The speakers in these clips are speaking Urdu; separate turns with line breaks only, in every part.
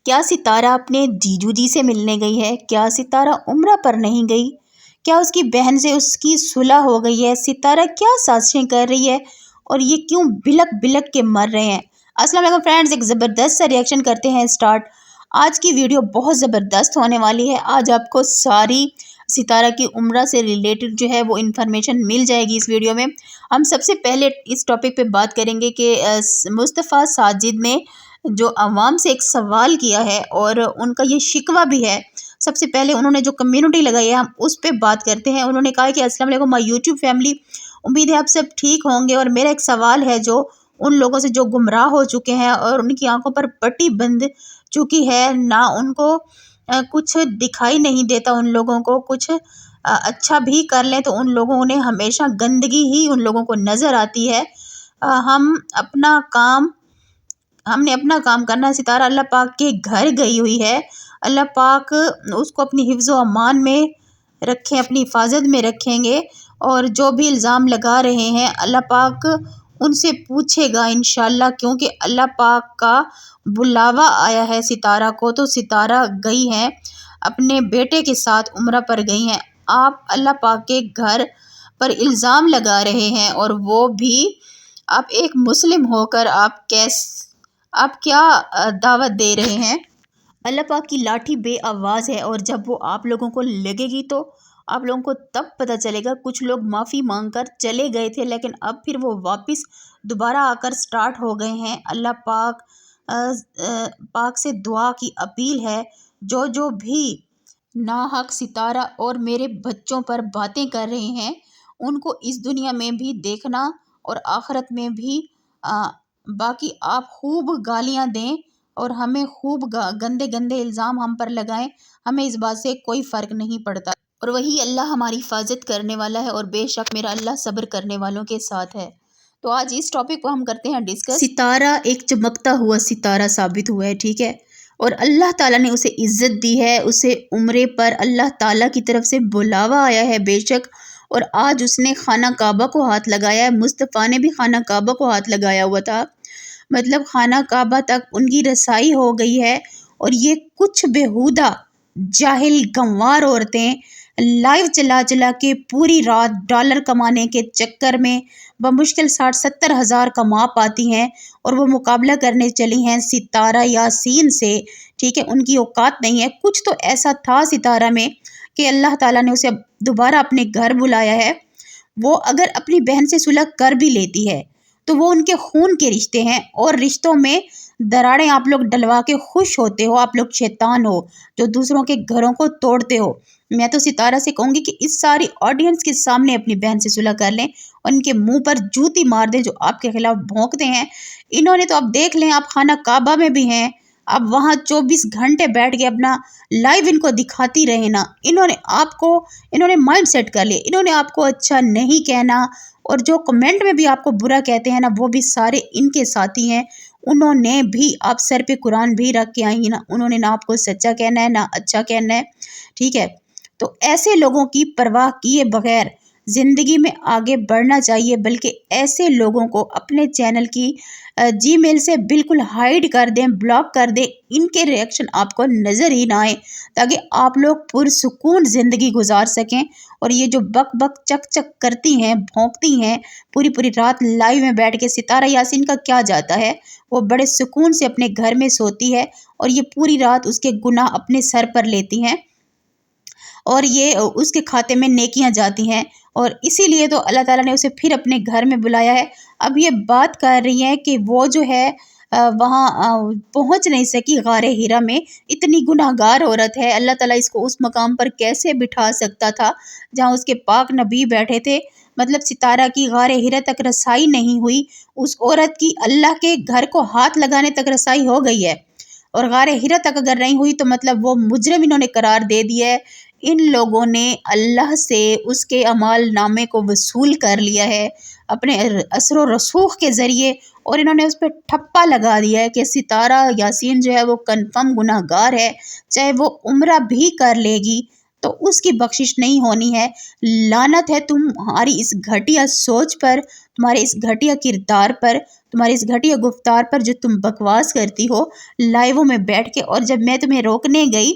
کیا ستارہ اپنے جیجو جی سے ملنے گئی ہے؟ کیا ستارہ عمرہ پر نہیں گئی؟ کیا اس کی بہن سے اس کی صلح ہو گئی ہے؟ ستارہ کیا سازشیں کر رہی ہے اور یہ کیوں بلک بلک کے مر رہے ہیں؟ السلام علیکم فرینڈز، ایک زبردست سا ریئیکشن کرتے ہیں سٹارٹ۔ آج کی ویڈیو بہت زبردست ہونے والی ہے۔ آج آپ کو ساری ستارہ کی عمرہ سے ریلیٹڈ جو ہے وہ انفارمیشن مل جائے گی اس ویڈیو میں۔ ہم سب سے پہلے اس ٹاپک پہ بات کریں گے کہ مصطفیٰ ساجد نے جو عوام سے ایک سوال کیا ہے اور ان کا یہ شکوہ بھی ہے۔ سب سے پہلے انہوں نے جو کمیونٹی لگائی ہے ہم اس پہ بات کرتے ہیں۔ انہوں نے کہا کہ السلام علیکم مائی یوٹیوب فیملی، امید ہے آپ سب ٹھیک ہوں گے، اور میرا ایک سوال ہے جو ان لوگوں سے جو گمراہ ہو چکے ہیں اور ان کی آنکھوں پر پٹی بند چکی ہے، نہ ان کو کچھ دکھائی نہیں دیتا، ان لوگوں کو کچھ اچھا بھی کر لیں تو ان لوگوں نے ہمیشہ گندگی ہی ان لوگوں کو نظر آتی ہے۔ ہم نے اپنا کام کرنا ہے۔ ستارہ اللہ پاک کے گھر گئی ہوئی ہے، اللہ پاک اس کو اپنی حفظ و امان میں رکھیں، اپنی حفاظت میں رکھیں گے، اور جو بھی الزام لگا رہے ہیں اللہ پاک ان سے پوچھے گا انشاءاللہ، کیونکہ اللہ پاک کا بلاوا آیا ہے ستارہ کو۔ تو ستارہ گئی ہیں اپنے بیٹے کے ساتھ عمرہ پر گئی ہیں۔ آپ اللہ پاک کے گھر پر الزام لگا رہے ہیں، اور وہ بھی آپ ایک مسلم ہو کر آپ کیا دعوت دے رہے ہیں؟ اللہ پاک کی لاٹھی بے آواز ہے، اور جب وہ آپ لوگوں کو لگے گی تو آپ لوگوں کو تب پتہ چلے گا۔ کچھ لوگ معافی مانگ کر چلے گئے تھے، لیکن اب پھر وہ واپس دوبارہ آ کر سٹارٹ ہو گئے ہیں۔ اللہ پاک سے دعا کی اپیل ہے، جو بھی ناحق ستارہ اور میرے بچوں پر باتیں کر رہے ہیں ان کو اس دنیا میں بھی دیکھنا اور آخرت میں بھی۔ باقی آپ خوب گالیاں دیں اور ہمیں خوب گندے گندے الزام ہم پر لگائیں، ہمیں اس بات سے کوئی فرق نہیں پڑتا، اور وہی اللہ ہماری حفاظت کرنے والا ہے، اور بے شک میرا اللہ صبر کرنے والوں کے ساتھ ہے۔ تو آج اس ٹاپک کو ہم کرتے ہیں ڈسکس۔ ستارہ ایک چمکتا ہوا ستارہ ثابت ہوا ہے، ٹھیک ہے، اور اللہ تعالیٰ نے اسے عزت دی ہے، اسے عمرے پر اللہ تعالیٰ کی طرف سے بلاوا آیا ہے بے شک، اور آج اس نے خانہ کعبہ کو ہاتھ لگایا ہے۔ مصطفیٰ نے بھی خانہ کعبہ کو ہاتھ لگایا ہوا تھا، مطلب خانہ کعبہ تک ان کی رسائی ہو گئی ہے، اور یہ کچھ بےہودہ جاہل گنوار عورتیں لائیو چلا چلا کے پوری رات ڈالر کمانے کے چکر میں بمشکل 60-70 ہزار کما پاتی ہیں، اور وہ مقابلہ کرنے چلی ہیں ستارہ یاسین سے، ٹھیک ہے، ان کی اوقات نہیں ہے۔ کچھ تو ایسا تھا ستارہ میں کہ اللہ تعالیٰ نے اسے دوبارہ اپنے گھر بلایا ہے۔ وہ اگر اپنی بہن سے صلح کر بھی لیتی ہے تو وہ ان کے خون کے رشتے ہیں، اور رشتوں میں دراڑیں آپ لوگ ڈلوا کے خوش ہوتے ہو، آپ لوگ شیطان ہو جو دوسروں کے گھروں کو توڑتے ہو۔ میں تو ستارہ سے کہوں گی کہ اس ساری آڈینس کے سامنے اپنی بہن سے صلح کر لیں اور ان کے منہ پر جوتی مار دیں جو آپ کے خلاف بھونکتے ہیں۔ انہوں نے تو اب دیکھ لیں، آپ خانہ کعبہ میں بھی ہیں، اب وہاں 24 گھنٹے بیٹھ کے اپنا لائیو ان کو دکھاتی رہے نا۔ انہوں نے مائنڈ سیٹ کر لیا، انہوں نے آپ کو اچھا نہیں کہنا، اور جو کمنٹ میں بھی آپ کو برا کہتے ہیں نا وہ بھی سارے ان کے ساتھی ہیں۔ انہوں نے بھی آپ سر پہ قرآن بھی رکھ کے آئی ہیں نا، انہوں نے نہ آپ کو سچا کہنا ہے نہ اچھا کہنا ہے، ٹھیک ہے۔ تو ایسے لوگوں کی پرواہ کیے بغیر زندگی میں آگے بڑھنا چاہیے، بلکہ ایسے لوگوں کو اپنے چینل کی جی میل سے بالکل ہائیڈ کر دیں، بلاک کر دیں، ان کے ریئیکشن آپ کو نظر ہی نہ آئیں، تاکہ آپ لوگ پرسکون زندگی گزار سکیں۔ اور یہ جو بک بک چک چک کرتی ہیں، بھونکتی ہیں پوری رات لائیو میں بیٹھ کے، ستارہ یاسین کا کیا جاتا ہے، وہ بڑے سکون سے اپنے گھر میں سوتی ہے، اور یہ پوری رات اس کے گناہ اپنے سر پر لیتی ہیں، اور یہ اس کے کھاتے میں نیکیاں جاتی ہیں، اور اسی لیے تو اللہ تعالیٰ نے اسے پھر اپنے گھر میں بلایا ہے۔ اب یہ بات کر رہی ہیں کہ وہ جو ہے وہاں پہنچ نہیں سکی غار ہرا میں، اتنی گناہ گار عورت ہے، اللہ تعالیٰ اس کو اس مقام پر کیسے بٹھا سکتا تھا جہاں اس کے پاک نبی بیٹھے تھے۔ مطلب ستارہ کی غار ہرا تک رسائی نہیں ہوئی، اس عورت کی اللہ کے گھر کو ہاتھ لگانے تک رسائی ہو گئی ہے، اور غار ہرا تک اگر نہیں ہوئی تو مطلب وہ مجرم انہوں نے قرار دے دیا ہے۔ ان لوگوں نے اللہ سے اس کے اعمال نامے کو وصول کر لیا ہے اپنے اثر و رسوخ کے ذریعے، اور انہوں نے اس پہ ٹھپا لگا دیا ہے کہ ستارہ یاسین جو ہے وہ کنفرم گناہ گار ہے، چاہے وہ عمرہ بھی کر لے گی تو اس کی بخشش نہیں ہونی ہے۔ لعنت ہے تمہاری اس گھٹیا سوچ پر، تمہارے اس گھٹیا کردار پر، تمہارے اس گھٹیا گفتار پر جو تم بکواس کرتی ہو لائیووں میں بیٹھ کے، اور جب میں تمہیں روکنے گئی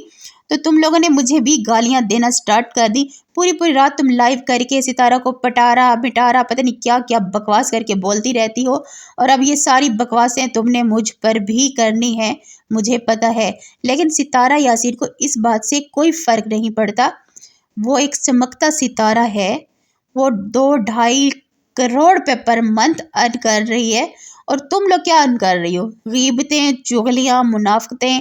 تو تم لوگوں نے مجھے بھی گالیاں دینا سٹارٹ کر دی۔ پوری پوری رات تم لائیو کر کے ستارہ کو پٹارا بٹارا پتہ نہیں کیا کیا بکواس کر کے بولتی رہتی ہو، اور اب یہ ساری بکواسیں تم نے مجھ پر بھی کرنی ہیں، مجھے پتہ ہے۔ لیکن ستارہ یاسین کو اس بات سے کوئی فرق نہیں پڑتا، وہ ایک چمکتا ستارہ ہے، وہ 2-2.5 کروڑ پر منتھ ارن کر رہی ہے، اور تم لوگ کیا ارن کر رہی ہو؟ غیبتیں، چغلیاں، منافقتیں،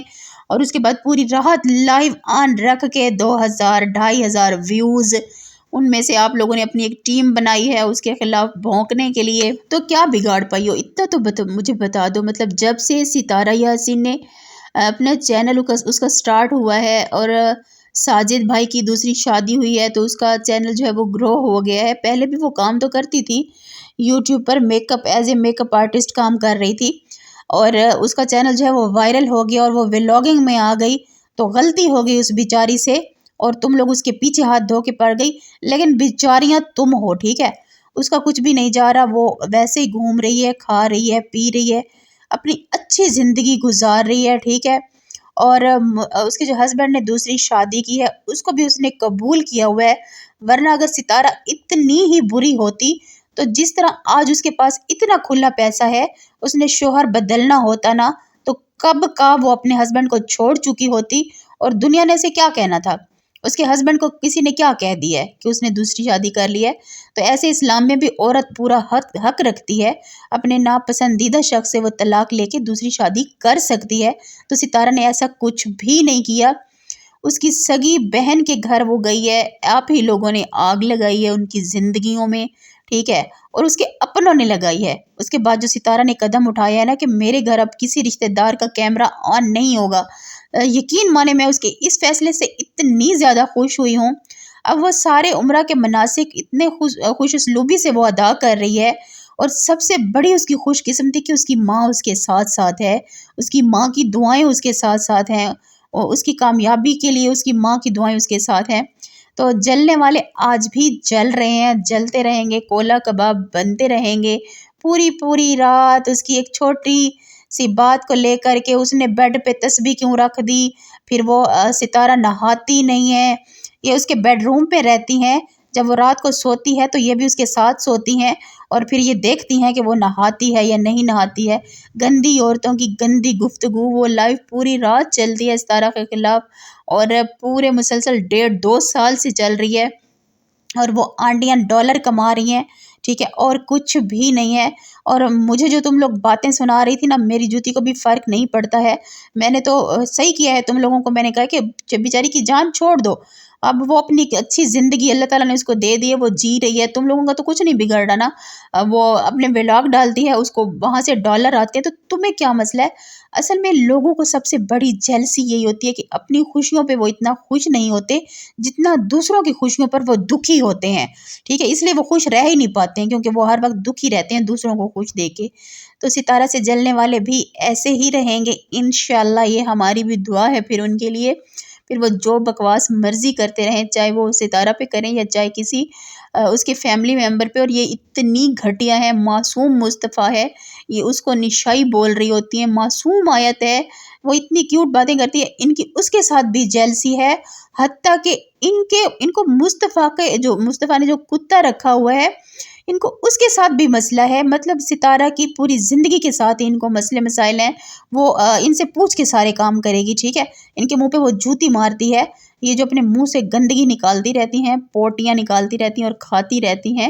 اور اس کے بعد پوری رات لائیو آن رکھ کے 2,000-2,500 ویوز، ان میں سے آپ لوگوں نے اپنی ایک ٹیم بنائی ہے اس کے خلاف بھونکنے کے لیے۔ تو کیا بگاڑ پائی ہو اتنا تو مجھے بتا دو۔ مطلب جب سے ستارہ یاسین نے اپنا چینل اس کا سٹارٹ ہوا ہے، اور ساجد بھائی کی دوسری شادی ہوئی ہے، تو اس کا چینل جو ہے وہ گرو ہو گیا ہے۔ پہلے بھی وہ کام تو کرتی تھی یوٹیوب پر، makeup as a makeup artist کام کر رہی تھی، اور اس کا چینل جو ہے وہ وائرل ہو گیا اور وہ ولاگنگ میں آ گئی، تو غلطی ہو گئی اس بیچاری سے، اور تم لوگ اس کے پیچھے ہاتھ دھو کے پڑ گئی۔ لیکن بیچاریاں تم ہو، ٹھیک ہے، اس کا کچھ بھی نہیں جا رہا، وہ ویسے ہی گھوم رہی ہے، کھا رہی ہے، پی رہی ہے، اپنی اچھی زندگی گزار رہی ہے، ٹھیک ہے۔ اور اس کے جو ہسبینڈ نے دوسری شادی کی ہے اس کو بھی اس نے قبول کیا ہوا ہے، ورنہ اگر ستارہ اتنی ہی بری ہوتی تو جس طرح آج اس کے پاس اتنا کھلا پیسہ ہے، اس نے شوہر بدلنا ہوتا نا تو کب کا وہ اپنے ہسبینڈ کو چھوڑ چکی ہوتی، اور دنیا نے اسے کیا کہنا تھا؟ اس کے ہسبینڈ کو کسی نے کیا کہہ دیا ہے کہ اس نے دوسری شادی کر لی ہے؟ تو ایسے اسلام میں بھی عورت پورا حق رکھتی ہے، اپنے ناپسندیدہ شخص سے وہ طلاق لے کے دوسری شادی کر سکتی ہے۔ تو ستارہ نے ایسا کچھ بھی نہیں کیا، اس کی سگی بہن کے گھر وہ گئی ہے، آپ ہی لوگوں نے آگ لگائی ہے ان کی زندگیوں میں، ٹھیک ہے، اور اس کے اپنوں نے لگائی ہے۔ اس کے بعد جو ستارہ نے قدم اٹھایا ہے نا کہ میرے گھر اب کسی رشتہ دار کا کیمرہ آن نہیں ہوگا، یقین مانے میں اس کے اس فیصلے سے اتنی زیادہ خوش ہوئی ہوں۔ اب وہ سارے عمرہ کے مناسک اتنے خوش اسلوبی سے وہ ادا کر رہی ہے، اور سب سے بڑی اس کی خوش قسمتی کہ اس کی ماں اس کے ساتھ ساتھ ہے، اس کی ماں کی دعائیں اس کے ساتھ ساتھ ہیں، اور اس کی کامیابی کے لیے اس کی ماں کی دعائیں اس کے ساتھ ہیں۔ تو جلنے والے آج بھی جل رہے ہیں، جلتے رہیں گے، کولا کباب بنتے رہیں گے۔ پوری پوری رات اس کی ایک چھوٹی سی بات کو لے کر کے اس نے بیڈ پہ تسبیح کیوں رکھ دی، پھر وہ ستارہ نہاتی نہیں ہے، یہ اس کے بیڈ روم پہ رہتی ہیں، جب وہ رات کو سوتی ہے تو یہ بھی اس کے ساتھ سوتی ہیں، اور پھر یہ دیکھتی ہیں کہ وہ نہاتی ہے یا نہیں نہاتی ہے۔ گندی عورتوں کی گندی گفتگو وہ لائیو پوری رات چلتی ہے ستارہ کے خلاف، اور پورے مسلسل 1.5-2 سال سے چل رہی ہے، اور وہ آنٹیاں ڈالر کما رہی ہیں، ٹھیک ہے، اور کچھ بھی نہیں ہے۔ اور مجھے جو تم لوگ باتیں سنا رہی تھی نا، میری جوتی کو بھی فرق نہیں پڑتا ہے، میں نے تو صحیح کیا ہے، تم لوگوں کو میں نے کہا کہ بیچاری کی جان چھوڑ دو، اب وہ اپنی اچھی زندگی اللہ تعالیٰ نے اس کو دے دی ہے، وہ جی رہی ہے، تم لوگوں کا تو کچھ نہیں بگڑ رہا نا، وہ اپنے ولاگ ڈالتی ہے، اس کو وہاں سے ڈالر آتے ہیں، تو تمہیں کیا مسئلہ ہے؟ اصل میں لوگوں کو سب سے بڑی جیلسی یہی ہوتی ہے کہ اپنی خوشیوں پہ وہ اتنا خوش نہیں ہوتے جتنا دوسروں کی خوشیوں پر وہ دکھی ہوتے ہیں، ٹھیک ہے، اس لیے وہ خوش رہ ہی نہیں پاتے ہیں، کیونکہ وہ ہر وقت دکھی رہتے ہیں دوسروں کو خوش دیکھ کے۔ تو ستارہ سے جلنے والے بھی ایسے ہی رہیں گے انشاءاللہ، یہ ہماری بھی دعا ہے پھر ان کے لیے، پھر وہ جو بکواس مرضی کرتے رہیں، چاہے وہ ستارہ پہ کریں یا چاہے کسی اس کے فیملی ممبر پہ۔ اور یہ اتنی گھٹیا ہے، معصوم مصطفیٰ ہے، یہ اس کو نشائی بول رہی ہوتی ہیں، معصوم آیت ہے، وہ اتنی کیوٹ باتیں کرتی ہے، ان کی اس کے ساتھ بھی جیلسی ہے، حتیٰ کہ ان کو مصطفیٰ نے جو کتا رکھا ہوا ہے، ان کو اس کے ساتھ بھی مسئلہ ہے، مطلب ستارہ کی پوری زندگی کے ساتھ ان کو مسئلے مسائل ہیں، وہ ان سے پوچھ کے سارے کام کرے گی، ٹھیک ہے، ان کے منہ پہ وہ جوتی مارتی ہے، یہ جو اپنے منہ سے گندگی نکالتی رہتی ہیں، پوٹیاں نکالتی رہتی ہیں اور کھاتی رہتی ہیں،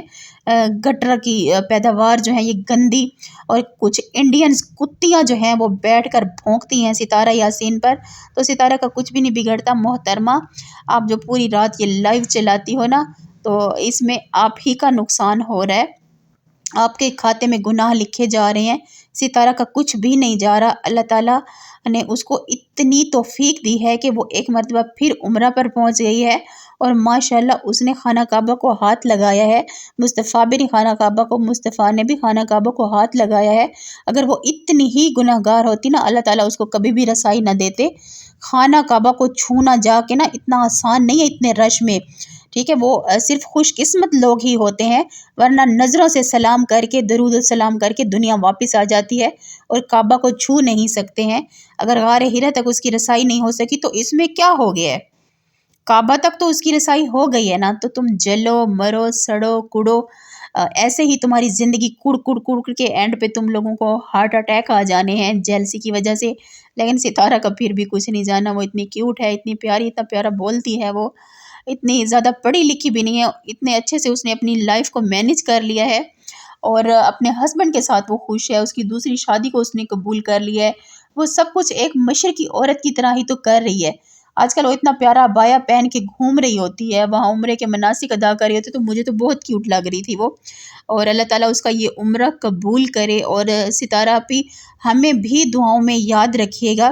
گٹر کی پیداوار جو ہیں یہ گندی، اور کچھ انڈینز کتیاں جو ہیں وہ بیٹھ کر بھونکتی ہیں ستارہ یاسین پر، تو ستارہ کا کچھ بھی نہیں بگڑتا۔ محترمہ، آپ جو پوری رات یہ لائیو چلاتی ہو نا، تو اس میں آپ ہی کا نقصان ہو رہا ہے، آپ کے کھاتے میں گناہ لکھے جا رہے ہیں، ستارہ کا کچھ بھی نہیں جا رہا۔ اللہ تعالیٰ نے اس کو اتنی توفیق دی ہے کہ وہ ایک مرتبہ پھر عمرہ پر پہنچ گئی ہے، اور ماشاءاللہ اس نے خانہ کعبہ کو ہاتھ لگایا ہے، مصطفیٰ بھی نے خانہ کعبہ کو، مصطفیٰ نے بھی خانہ کعبہ کو ہاتھ لگایا ہے۔ اگر وہ اتنی ہی گناہ گار ہوتی نا، اللہ تعالیٰ اس کو کبھی بھی رسائی نہ دیتے۔ خانہ کعبہ کو چھونا جا کے نا اتنا آسان نہیں ہے اتنے رش میں، ٹھیک ہے، وہ صرف خوش قسمت لوگ ہی ہوتے ہیں، ورنہ نظروں سے سلام کر کے، درود و سلام کر کے دنیا واپس آ جاتی ہے اور کعبہ کو چھو نہیں سکتے ہیں۔ اگر غار ہرا تک اس کی رسائی نہیں ہو سکی تو اس میں کیا ہو گیا ہے؟ کعبہ تک تو اس کی رسائی ہو گئی ہے نا، تو تم جلو مرو سڑو کڑو، ایسے ہی تمہاری زندگی کڑ کڑ کڑ کڑ کے اینڈ پہ تم لوگوں کو ہارٹ اٹیک آ جانے ہیں جیلسی کی وجہ سے۔ لیکن ستارہ کا پھر بھی کچھ نہیں جانا، وہ اتنی کیوٹ ہے، اتنی پیاری، اتنا پیارا بولتی ہے، وہ اتنی زیادہ پڑھی لکھی بھی نہیں ہے، اتنے اچھے سے اس نے اپنی لائف کو مینیج کر لیا ہے اور اپنے ہسبینڈ کے ساتھ وہ خوش ہے، اس کی دوسری شادی کو اس نے قبول کر لیا ہے، وہ سب کچھ ایک مشرقی عورت کی طرح ہی تو کر رہی ہے۔ آج کل وہ اتنا پیارا عبایا پہن کے گھوم رہی ہوتی ہے، وہاں عمرے کے مناسک ادا کر رہی ہوتی ہے، تو مجھے تو بہت کیوٹ لگ رہی تھی وہ۔ اور اللہ تعالیٰ اس کا یہ عمرہ قبول کرے، اور ستارہ بھی ہمیں بھی دعاؤں میں یاد رکھیے گا،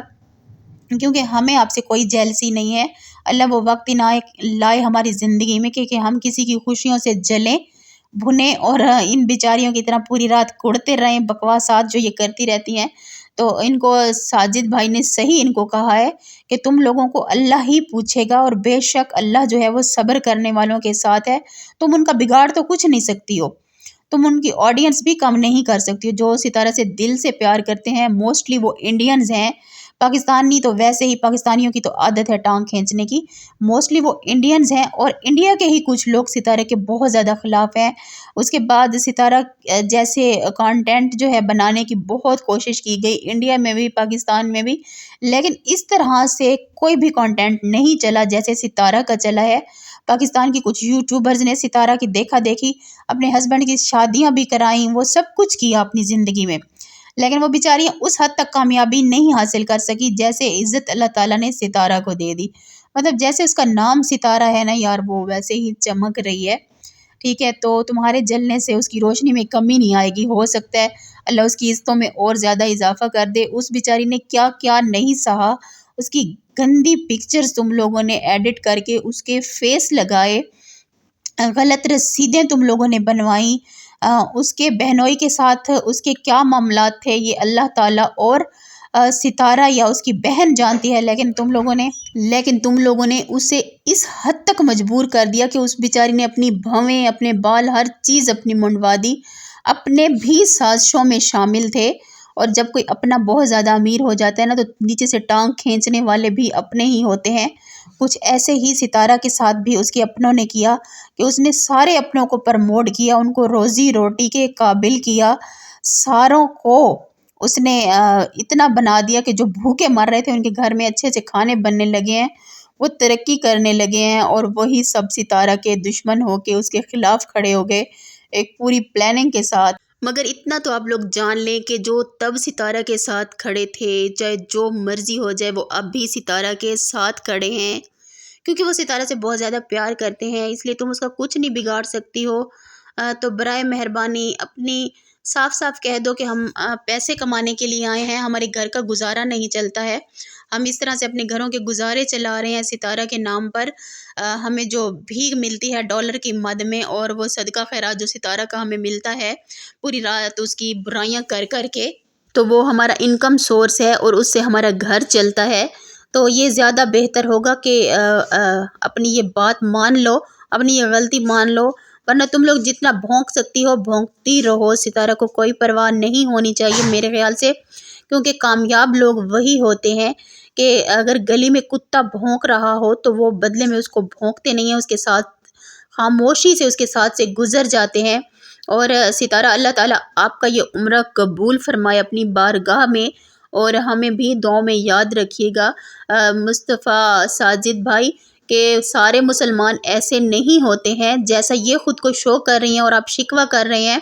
کیونکہ ہمیں آپ سے کوئی جیلسی نہیں ہے۔ اللہ وہ وقت نہ لائے ہماری زندگی میں کہ ہم کسی کی خوشیوں سے جلیں بھنیں اور ان بیچاریوں کی طرح پوری رات کڑتے رہیں، بکواسات جو یہ کرتی رہتی ہیں۔ تو ان کو ساجد بھائی نے صحیح ان کو کہا ہے کہ تم لوگوں کو اللہ ہی پوچھے گا، اور بے شک اللہ جو ہے وہ صبر کرنے والوں کے ساتھ ہے۔ تم ان کا بگاڑ تو کچھ نہیں سکتی ہو، تم ان کی آڈینس بھی کم نہیں کر سکتی ہو۔ جو ستارہ سے دل سے پیار کرتے ہیں موسٹلی وہ انڈینز ہیں، پاکستانی تو ویسے ہی پاکستانیوں کی تو عادت ہے ٹانگ کھینچنے کی، موسٹلی وہ انڈینز ہیں، اور انڈیا کے ہی کچھ لوگ ستارے کے بہت زیادہ خلاف ہیں۔ اس کے بعد ستارہ جیسے کانٹینٹ جو ہے بنانے کی بہت کوشش کی گئی، انڈیا میں بھی پاکستان میں بھی، لیکن اس طرح سے کوئی بھی کانٹینٹ نہیں چلا جیسے ستارہ کا چلا ہے۔ پاکستان کی کچھ یوٹیوبرز نے ستارہ کی دیکھا دیکھی اپنے ہسبینڈ کی شادیاں بھی کرائیں، وہ سب کچھ کیا اپنی زندگی میں، لیکن وہ بیچاریاں اس حد تک کامیابی نہیں حاصل کر سکی جیسے عزت اللہ تعالیٰ نے ستارہ کو دے دی۔ مطلب جیسے اس کا نام ستارہ ہے نا یار، وہ ویسے ہی چمک رہی ہے، ٹھیک ہے؟ تو تمہارے جلنے سے اس کی روشنی میں کمی نہیں آئے گی، ہو سکتا ہے اللہ اس کی عزتوں میں اور زیادہ اضافہ کر دے۔ اس بیچاری نے کیا کیا نہیں سہا، اس کی گندی پکچرز تم لوگوں نے ایڈٹ کر کے اس کے فیس لگائے، غلط رسیدیں تم لوگوں نے بنوائیں، اس کے بہنوئی کے ساتھ اس کے کیا معاملات تھے یہ اللہ تعالیٰ اور ستارہ یا اس کی بہن جانتی ہے، لیکن تم لوگوں نے اسے اس حد تک مجبور کر دیا کہ اس بیچاری نے اپنی بھویں، اپنے بال، ہر چیز اپنی منڈوا دی، اپنے بھی سازشوں میں شامل تھے۔ اور جب کوئی اپنا بہت زیادہ امیر ہو جاتا ہے نا، تو نیچے سے ٹانگ کھینچنے والے بھی اپنے ہی ہوتے ہیں۔ کچھ ایسے ہی ستارہ کے ساتھ بھی اس کے اپنوں نے کیا کہ اس نے سارے اپنوں کو پرموٹ کیا، ان کو روزی روٹی کے قابل کیا، ساروں کو اس نے اتنا بنا دیا کہ جو بھوکے مر رہے تھے ان کے گھر میں اچھے اچھے کھانے بننے لگے ہیں، وہ ترقی کرنے لگے ہیں، اور وہی سب ستارہ کے دشمن ہو کے اس کے خلاف کھڑے ہو گئے ایک پوری پلاننگ کے ساتھ۔ مگر اتنا تو آپ لوگ جان لیں کہ جو تب ستارہ کے ساتھ کھڑے تھے، چاہے جو مرضی ہو جائے، وہ اب بھی ستارہ کے ساتھ کھڑے ہیں، کیونکہ وہ ستارہ سے بہت زیادہ پیار کرتے ہیں، اس لیے تم اس کا کچھ نہیں بگاڑ سکتی ہو۔ تو برائے مہربانی اپنی صاف صاف کہہ دو کہ ہم پیسے کمانے کے لیے آئے ہیں، ہمارے گھر کا گزارا نہیں چلتا ہے، ہم اس طرح سے اپنے گھروں کے گزارے چلا رہے ہیں ستارہ کے نام پر۔ ہمیں جو بھیک ملتی ہے ڈالر کی مد میں، اور وہ صدقہ خیرات جو ستارہ کا ہمیں ملتا ہے پوری رات اس کی برائیاں کر کر کے، تو وہ ہمارا انکم سورس ہے اور اس سے ہمارا گھر چلتا ہے۔ تو یہ زیادہ بہتر ہوگا کہ اپنی یہ بات مان لو، اپنی یہ غلطی مان لو، ورنہ تم لوگ جتنا بھونک سکتی ہو بھونکتی رہو، ستارہ کو کوئی پرواہ نہیں ہونی چاہیے میرے خیال سے، کیونکہ کامیاب لوگ وہی ہوتے ہیں کہ اگر گلی میں کتا بھونک رہا ہو تو وہ بدلے میں اس کو بھونکتے نہیں ہیں، اس کے ساتھ خاموشی سے اس کے ساتھ سے گزر جاتے ہیں۔ اور ستارہ اللہ تعالیٰ آپ کا یہ عمرہ قبول فرمائے اپنی بارگاہ میں، اور ہمیں بھی دعاؤں میں یاد رکھیے گا۔ مصطفیٰ ساجد بھائی کہ سارے مسلمان ایسے نہیں ہوتے ہیں جیسا یہ خود کو شو کر رہی ہیں اور آپ شکوہ کر رہے ہیں،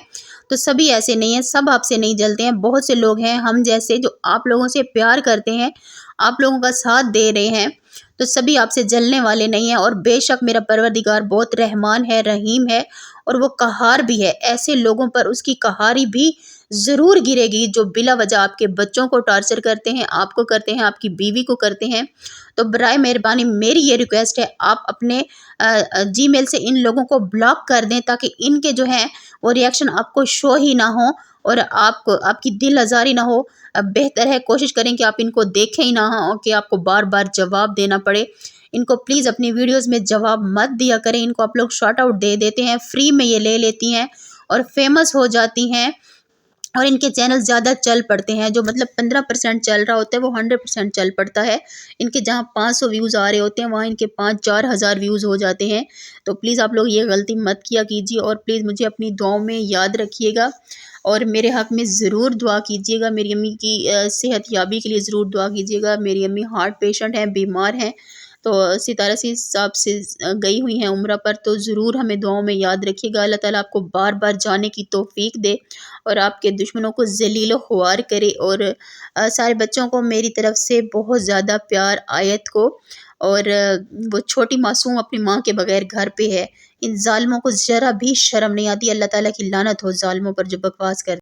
تو سبھی ایسے نہیں ہیں، سب آپ سے نہیں جلتے ہیں، بہت سے لوگ ہیں ہم جیسے جو آپ لوگوں سے پیار کرتے ہیں، آپ لوگوں کا ساتھ دے رہے ہیں، تو سبھی آپ سے جلنے والے نہیں ہیں۔ اور بے شک میرا پروردگار بہت رحمان ہے، رحیم ہے، اور وہ قہار بھی ہے، ایسے لوگوں پر اس کی قہاری بھی ضرور گرے گی جو بلا وجہ آپ کے بچوں کو ٹارچر کرتے ہیں، آپ کو کرتے ہیں، آپ کی بیوی کو کرتے ہیں۔ تو برائے مہربانی میری یہ ریکویسٹ ہے، آپ اپنے جی میل سے ان لوگوں کو بلاک کر دیں تاکہ ان کے جو ہیں وہ ریئیکشن آپ کو شو ہی نہ ہوں، اور آپ کو آپ کی دل آزاری نہ ہو، بہتر ہے کوشش کریں کہ آپ ان کو دیکھیں ہی نہ ہوں کہ آپ کو بار بار جواب دینا پڑے۔ ان کو پلیز اپنی ویڈیوز میں جواب مت دیا کریں، ان کو آپ لوگ شارٹ آؤٹ دے دیتے ہیں، فری میں یہ لے لیتی ہیں اور فیمس ہو جاتی ہیں، اور ان کے چینل زیادہ چل پڑتے ہیں۔ جو مطلب 15% چل رہا ہوتا ہے وہ 100% چل پڑتا ہے۔ ان کے جہاں 500 ویوز آ رہے ہوتے ہیں وہاں ان کے 5-4 ہزار ویوز ہو جاتے ہیں۔ تو پلیز آپ لوگ یہ غلطی مت کیا کیجیے، اور پلیز مجھے اپنی دعاؤں میں یاد رکھیے گا، اور میرے حق میں ضرور دعا کیجیے گا۔ میری امی کی صحت یابی کے لیے ضرور دعا کیجیے گا۔ میری امی ہارٹ پیشنٹ ہیں، بیمار ہیں، تو ستارہ سی صاحب سے گئی ہوئی ہیں عمرہ پر، تو ضرور ہمیں دعاؤں میں یاد رکھیے گا۔ اللہ تعالیٰ آپ کو بار بار جانے کی توفیق دے اور آپ کے دشمنوں کو ذلیل و خوار کرے، اور سارے بچوں کو میری طرف سے بہت زیادہ پیار، آیت کو، اور وہ چھوٹی معصوم اپنی ماں کے بغیر گھر پہ ہے۔ ان ظالموں کو ذرا بھی شرم نہیں آتی۔ اللہ تعالیٰ کی لعنت ہو ظالموں پر جو بکواس کرتے